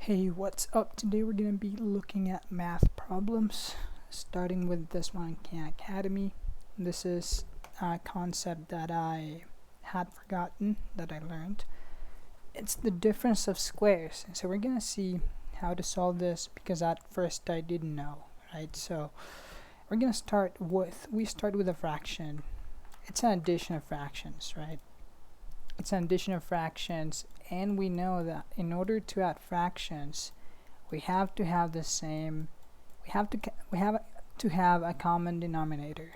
Hey, what's up? Today we're going to be looking at math problems, starting with this one in Khan Academy. This is a concept that I had forgotten that I learned. It's the difference of squares. So we're going to see how to solve this because at first I didn't know, right? So we're going to start with a fraction. It's an addition of fractions, right? It's an addition of fractions, and we know that in order to add fractions we have to have the same we have to have a common denominator.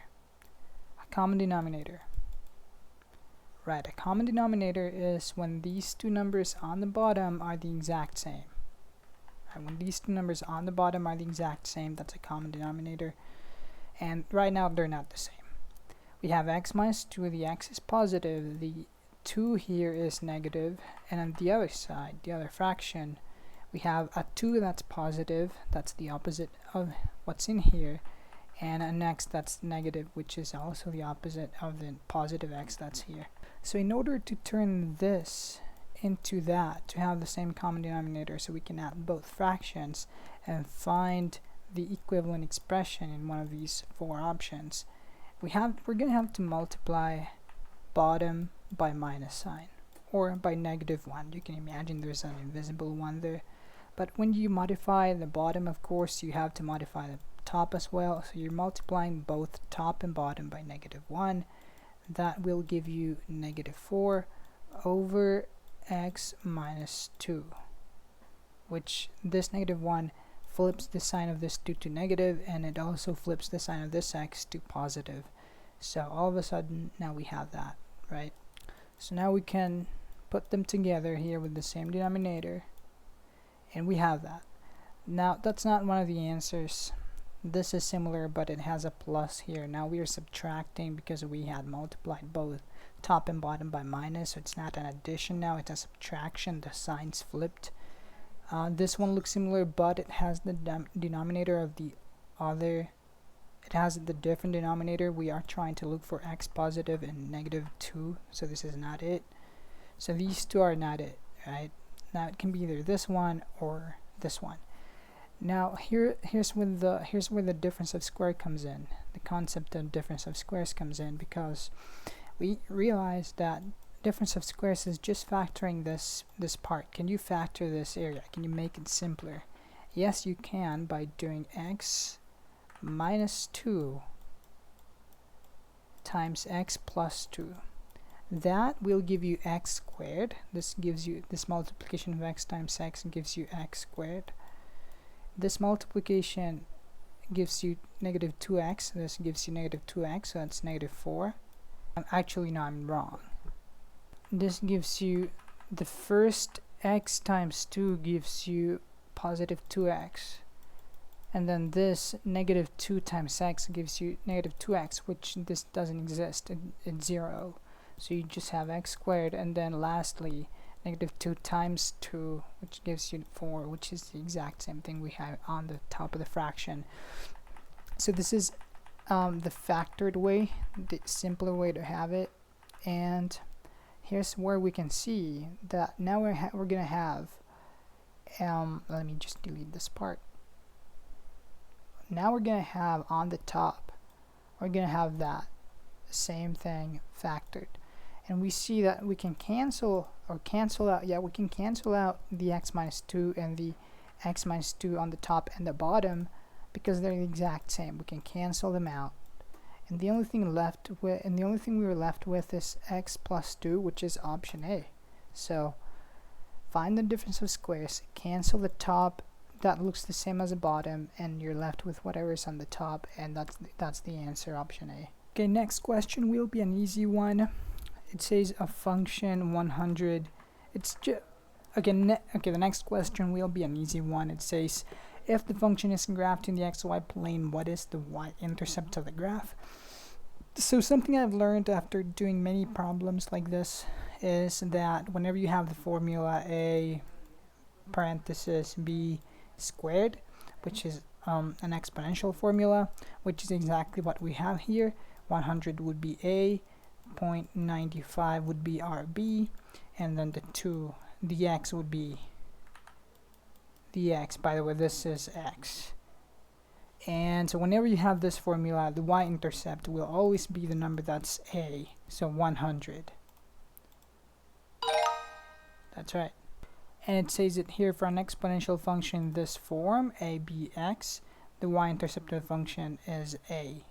Right, a common denominator is when these two numbers on the bottom are the exact same. Right, when these two numbers on the bottom are the exact same, that's a common denominator, and right now they're not the same. We have x minus 2, the x is positive, the 2 here is negative, and on the other side, the other fraction, we have a 2 that's positive, that's the opposite of what's in here, and an x that's negative, which is also the opposite of the positive x that's here. So in order to turn this into that, to have the same common denominator, so we can add both fractions and find the equivalent expression in one of these four options, we're going to have to multiply bottom by minus sign or by -1. You can imagine there's an invisible one there, but when you modify the bottom, of course you have to modify the top as well, so you're multiplying both top and bottom by -1. That will give you -4 over x minus 2, which this -1 flips the sign of this 2 to negative, and it also flips the sign of this x to positive. So all of a sudden now we have that, right? So now we can put them together here with the same denominator, and we have that. Now that's not one of the answers. This is similar, but it has a plus here. Now we are subtracting because we had multiplied both top and bottom by minus, so it's not an addition now, it's a subtraction. The sign's flipped. This one looks similar, but it has the denominator of the other. It has the different denominator. We are trying to look for x positive and -2, so this is not it. So these two are not it, right? Now it can be either this one or this one. Now here's where the difference of square comes in. The concept of difference of squares comes in, because we realize that difference of squares is just factoring this part. Can you factor this area? Can you make it simpler? Yes, you can, by doing x minus 2 times x plus 2. That will give you x squared. This gives you, this multiplication of x times x gives you x squared. This multiplication gives you -2x. This gives you -2x, so that's -4. Actually, no, I'm wrong. This gives you, the first x times 2 gives you positive 2x. And then this -2 times x gives you -2x, which this doesn't exist, it's 0. So you just have x squared, and then lastly -2 times 2, which gives you 4, which is the exact same thing we have on the top of the fraction. So this is the factored way, the simpler way to have it. And here's where we can see that now we're gonna have, let me just delete this part. Now we're gonna have on the top, we're gonna have that same thing factored, and we see that we can cancel out the x minus 2 and the x minus 2 on the top and the bottom, because they're the exact same. We can cancel them out, and the only thing we were left with is x plus 2, which is option A. So find the difference of squares, cancel the top that looks the same as the bottom, and you're left with whatever is on the top, and that's the answer, option A. Okay, next question will be an easy one. It says a function 100. It's just the next question will be an easy one. It says if the function is graphed in the xy plane, what is the y-intercept of the graph? So something I've learned after doing many problems like this is that whenever you have the formula a parenthesis b squared, which is an exponential formula, which is exactly what we have here. 100 would be a, 0.95 would be rb, and then the x would be the x. By the way, this is x. And so whenever you have this formula, the y-intercept will always be the number that's a, so 100. That's right. And it says it here for an exponential function in this form, a, b, x, the y-intercept of the function is a.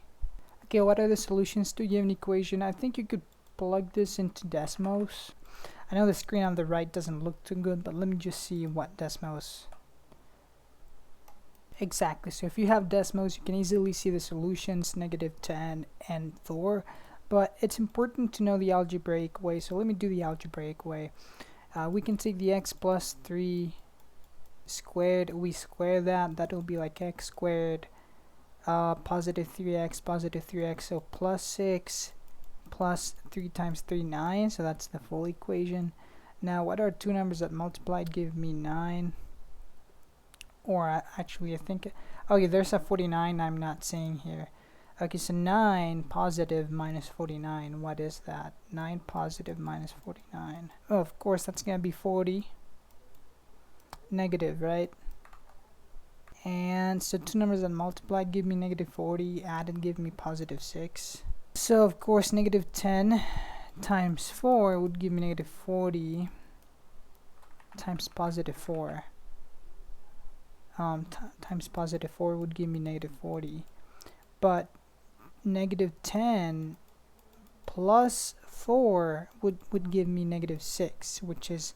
Okay, what are the solutions to a given equation? I think you could plug this into Desmos. I know the screen on the right doesn't look too good, but let me just see what Desmos. Exactly, so if you have Desmos, you can easily see the solutions, -10 and 4, but it's important to know the algebraic way, so let me do the algebraic way. We can take the x plus 3 squared, we square that will be like x squared, positive 3x, so plus 6 plus 3 times 3, 9, so that's the full equation. Now what are two numbers that multiplied give me 9? Or actually I think, okay, there's a 49 I'm not seeing here. Okay, so 9 positive minus 49, what is that? 9 positive minus 49. Oh, of course that's gonna be 40. Negative, right? And so two numbers that multiplied give me -40, added give me positive 6. So of course -10 times 4 would give me -40 times positive 4. Times positive 4 would give me -40. But -10 plus 4 would give me -6, which is,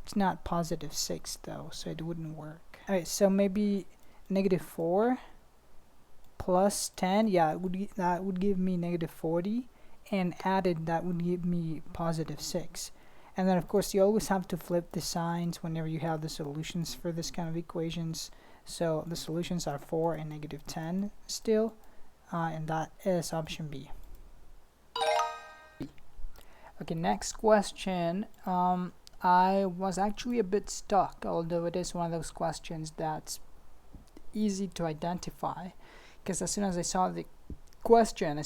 it's not positive 6 though, so it wouldn't work. Alright, so maybe -4 plus 10, yeah, that would give me -40, and added that would give me positive 6. And then of course you always have to flip the signs whenever you have the solutions for this kind of equations. So the solutions are 4 and -10 still, and that is option B. Okay, next question. I was actually a bit stuck, although it is one of those questions that's easy to identify, because as soon as I saw the question,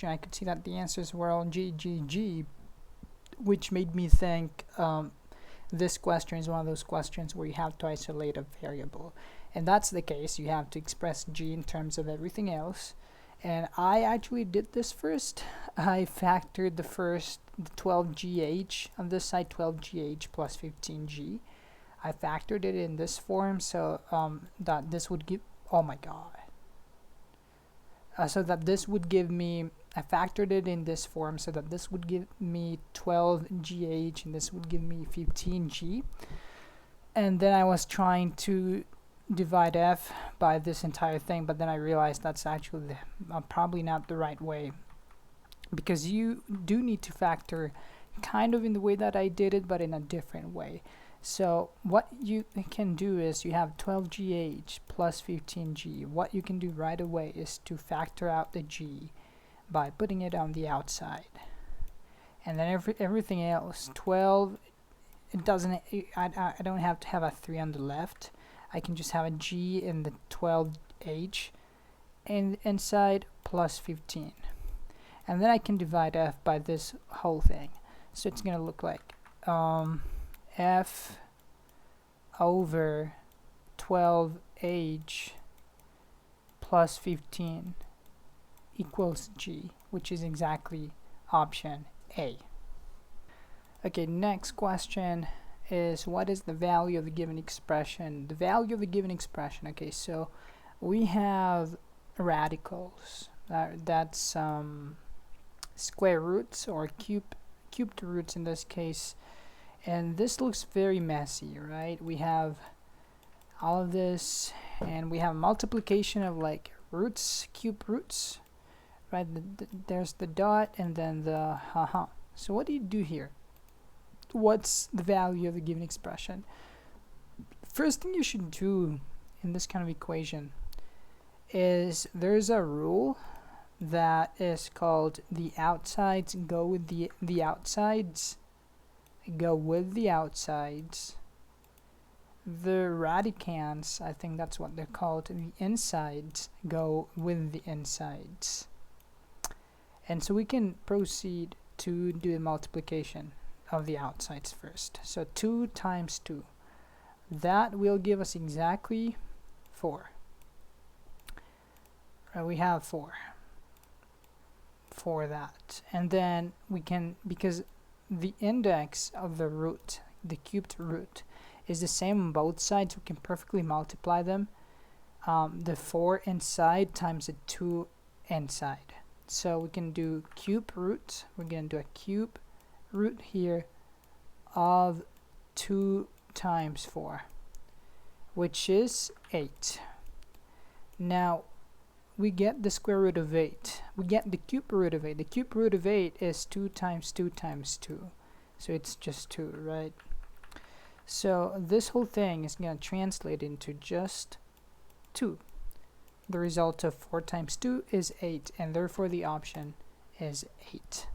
I could see that the answers were all G, G, G, which made me think this question is one of those questions where you have to isolate a variable, and that's the case. You have to express G in terms of everything else, and I actually did this first. I factored the 12gh on this side, 12gh plus 15g. I factored it in this form, so that this would give, oh my god, so that this would give me, I factored it in this form so that this would give me 12gh and this would give me 15g. And then I was trying to divide f by this entire thing, but then I realized that's actually probably not the right way, because you do need to factor kind of in the way that I did it, but in a different way. So what you can do is, you have 12gh plus 15g. What you can do right away is to factor out the g by putting it on the outside, and then everything else, 12, it doesn't, I don't have to have a 3 on the left. I can just have a g in the 12h and inside plus 15, and then I can divide f by this whole thing. So it's gonna look like f over 12h plus 15 equals g, which is exactly option A. Okay, next question is, what is the value of the given expression? The value of the given expression, okay, so we have radicals, that's square roots or cubed roots in this case, and this looks very messy, right? We have all of this, and we have multiplication of like roots, cube roots, right? There's the dot and then the haha. So what do you do here? What's the value of the given expression? First thing you should do in this kind of equation is, there's a rule that is called the outsides go with the outsides. Go with the outsides. The radicands, I think that's what they're called, the insides go with the insides. And so we can proceed to do the multiplication of the outsides first. So 2 times 2. that will give us exactly 4. We have 4 for that, and then we can, because the index of the root, the cubed root, is the same on both sides, we can perfectly multiply them. The 4 inside times the 2 inside. So we can do cube root. We're going to do a cube root here of 2 times 4, which is 8. Now we get the square root of 8. We get the cube root of 8. The cube root of 8 is 2 times 2 times 2. So it's just 2, right? So this whole thing is going to translate into just 2. The result of 4 times 2 is 8, and therefore the option is 8.